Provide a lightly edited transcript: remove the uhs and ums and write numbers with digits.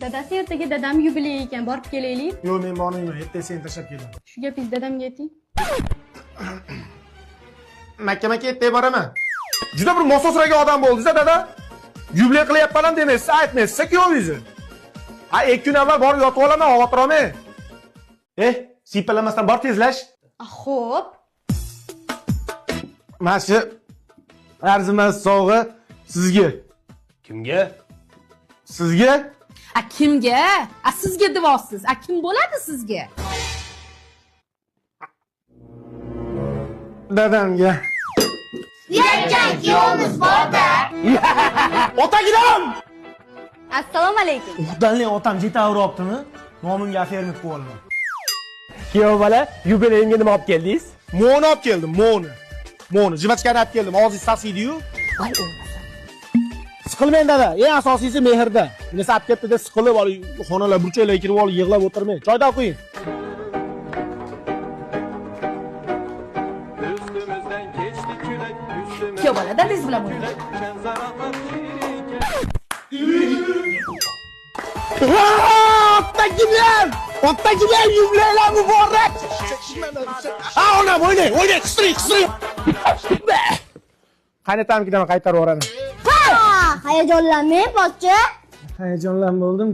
Dadasi ertaga dadam yubiley ekan, borib kelaylik. Yo'q, men bormayman. Ertaga seni tashlab kelaman. Shu gapingizni dadamga ayting. Makka ertaga boraman. Juda bir mososraga odam bo'ldingiz-a, dada. Yubiley qilyapman demaysiz, aytmaysiz kuyovingizni. 2 kun avval borib yotib olaman, xavotir olmang. Siypalamasdan bor tezlash. Xo'p. Mana shu arzimas sovg'a sizga. Kimga? Sizga? Kimga? Sizga devosiz. Kim bo'ladi sizga? Dadamga. Yakkan kuyovimiz bor-da. Otagilam! Assalomu alaykum. Xudanli otam jetaveryaptimi? Nomimga fermer qilib olaman. Kuyov bola, yubileyimga nima olib keldingiz? Moni olib keldim, moni. Jivachkani olib keldim. Og'zingiz sasiydi-yu. Siqilmang dada, eng asosiysi mehrda. Nesa olib ketdi-da siqilib olib, xonalar burchaklarga kirib olib yig'lab o'tirmang. Joyda qo'ying. Kuyov bola, dadingiz bilan o'ynang. Otagilar, yubileylar muborak. Onam o'ynang, qistiring. Qaynatamkidan qaytarib yuboraman. Hayajonlanmang, pochcha. Hayajonlanib bo'ldim.